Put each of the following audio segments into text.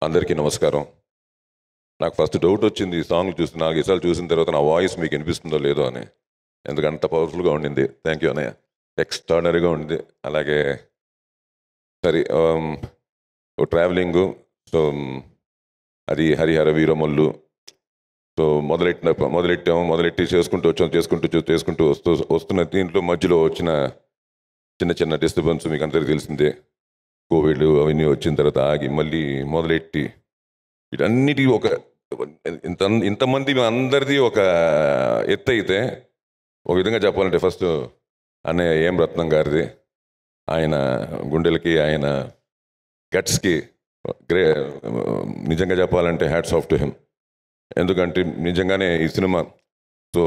అందరికీ నమస్కారం. నాకు ఫస్ట్ డౌట్ వచ్చింది ఈ సాంగ్ చూసి 4 సార్లు చూసిన తర్వాత నా వాయిస్ మీకు వినిపిస్తుందో లేదో అని. ఎందుకంటే అంత పవర్ఫుల్గా ఉండింది. థ్యాంక్ యూ అన్నయ్య. ఎక్స్ట్రాడనరీగా ఉండింది. అలాగే సరే ట్రావెలింగు సో అది హరిహర వీరమల్లు సో మొదలెట్టి చేసుకుంటూ వస్తున్న దీంట్లో మధ్యలో వచ్చిన చిన్న డిస్టర్బెన్స్ మీకు అందరికీ తెలిసిందే. కోవిడ్ అవన్నీ వచ్చిన తర్వాత ఆగి మళ్ళీ మొదలెట్టి వీటన్నిటి ఒక ఇంతమంది అందరిది ఒక ఎత్తు అయితే ఒక విధంగా చెప్పాలంటే ఫస్ట్ అన్నయ్య ఏం రత్నం గారిది ఆయన గుండెలకి ఆయన గట్స్కి నిజంగా చెప్పాలంటే హ్యాట్స్ ఆఫ్ టు హిమ్. ఎందుకంటే నిజంగానే ఈ సినిమా సో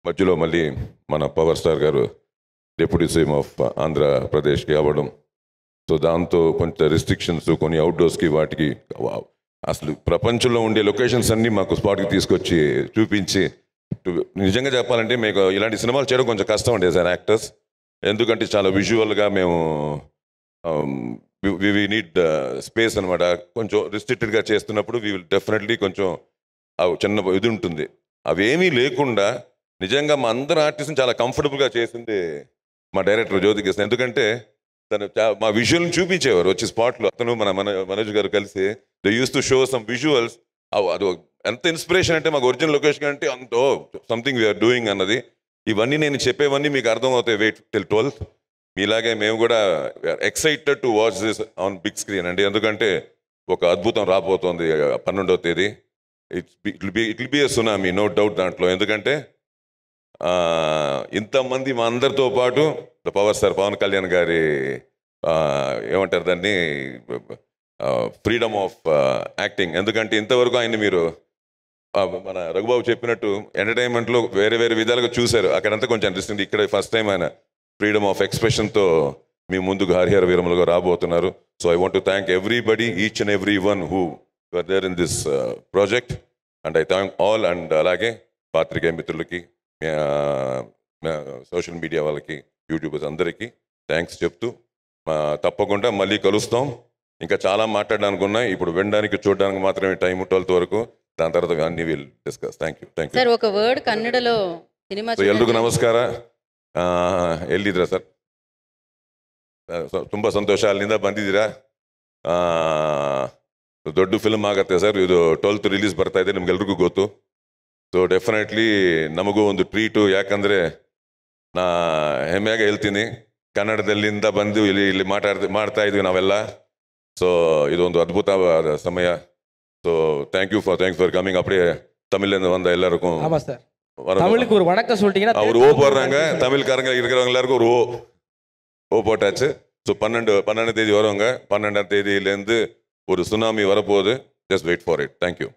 మధ్యలో మళ్ళీ మన పవర్ స్టార్ గారు డిప్యూటీ సీఎం ఆఫ్ ఆంధ్రప్రదేశ్కి అవ్వడం సో దాంతో కొంత రెస్ట్రిక్షన్స్ కొన్ని అవుట్డోర్స్కి వాటికి అసలు ప్రపంచంలో ఉండే లొకేషన్స్ అన్నీ మాకు స్పాట్కి తీసుకొచ్చి చూపించి నిజంగా చెప్పాలంటే మీకు ఇలాంటి సినిమాలు చేయడం కొంచెం కష్టం అండి సార్ యాక్టర్స్. ఎందుకంటే చాలా విజువల్గా మేము వి నీడ్ స్పేస్ అనమాట. కొంచెం రిస్ట్రిక్టెడ్గా చేస్తున్నప్పుడు వీ విల్ డెఫినెట్లీ కొంచెం చిన్న ఇది ఉంటుంది. అవేమీ లేకుండా నిజంగా మా అందరు ఆర్టిస్ట్ని చాలా కంఫర్టబుల్గా చేసింది మా డైరెక్టర్ జ్యోతికృష్ణ. ఎందుకంటే తను మా విజువల్ని చూపించేవారు వచ్చి స్పాట్లో. అతను మనోజ్ గారు కలిసి they use to show some visuals. అది ఎంత ఇన్స్పిరేషన్ అంటే మాకు ఒరిజినల్ లొకేషన్ అంటే అంత సంథింగ్ వీఆర్ డూయింగ్ అన్నది. ఇవన్నీ నేను చెప్పేవన్నీ మీకు అర్థమవుతాయి వెయిట్ టిల్ 12th. మీలాగే మేము కూడా excited to watch this on big screen అండి. ఎందుకంటే ఒక అద్భుతం రాబోతోంది 12వ తేదీ. It will be a tsunami, no doubt దాంట్లో. ఎందుకంటే ఇంతమంది మా అందరితో పాటు పవర్ స్టార్ పవన్ కళ్యాణ్ గారి ఏమంటారు దాన్ని ఫ్రీడమ్ ఆఫ్ యాక్టింగ్. ఎందుకంటే ఇంతవరకు ఆయన మీరు మన రఘుబాబు చెప్పినట్టు ఎంటర్టైన్మెంట్లో వేరే విధాలుగా చూశారు. అక్కడంతా కొంచెం అనిపిస్తుంది. ఇక్కడ ఫస్ట్ టైం ఆయన ఫ్రీడమ్ ఆఫ్ ఎక్స్ప్రెషన్తో మీ ముందుకు హరిహర వీరములుగా రాబోతున్నారు. So I want to thank everybody, each and every one who are there in this project and I thank all. And అలాగే పాత్రికేయ మిత్రులకి, సోషల్ మీడియా వాళ్ళకి, యూట్యూబర్స్ అందరికీ థ్యాంక్స్ చెప్తూ తప్పకుండా మళ్ళీ కలుస్తాం. ఇంకా చాలా మాట్లాడడానికి ఉన్నాయి. ఇప్పుడు వినడానికి చూడడానికి మాత్రమే టైం 12th వరకు. దాని తర్వాత అన్ని will discuss. Thank you. Sir ఒక ವರ್ಡ್ ಕನ್ನಡలో ಸಿನಿಮಾ ಎಲ್ರಿಗೂ ನಮಸ್ಕಾರ. ಎಲ್ಲಿದ್ದೀರಾ ಸರ್? ತುಂಬ ಸಂತೋಷ ಅಲ್ಲಿಂದ ಬಂದಿದ್ದೀರಾ. ದೊಡ್ಡ ಫಿಲ್ಮ್ ಆಗುತ್ತೆ ಸರ್ ಇದು. 12th ರಿಲೀಸ್ ಬರ್ತಾ ಇದೆ, ನಿಮ್ಗೆಲ್ರಿಗೂ ಗೊತ್ತು. ಸೊ ಡೆಫಿನೆಟ್ಲಿ ನಮಗೂ ಒಂದು ಟ್ರೀಟು. ಯಾಕಂದರೆ ನಾ ಹೆಮ್ಮೆಯಾಗಿ ಹೇಳ್ತೀನಿ, ಕನ್ನಡದಲ್ಲಿಂದ ಬಂದು ಇಲ್ಲಿ ಮಾಡ್ತಾ ಇದ್ವಿ ನಾವೆಲ್ಲ. ಸೊ ಇದೊಂದು ಅದ್ಭುತವಾದ ಸಮಯ. So thank you for coming. அப்படியே தமிழ்லேருந்து வந்த எல்லாருக்கும் ஆமாம் சார், தமிழுக்கு ஒரு வணக்கம் சொல்லிட்டீங்கன்னா அவர் ஓ போடுறாங்க. தமிழ்காரங்க இருக்கிறவங்க எல்லாருக்கும் ஒரு ஓ போட்டாச்சு. ஸோ 12 தேதி வருவாங்க. 12ஆம் தேதியிலேருந்து ஒரு சுனாமி வரப்போகுது. Just wait for it. Thank you.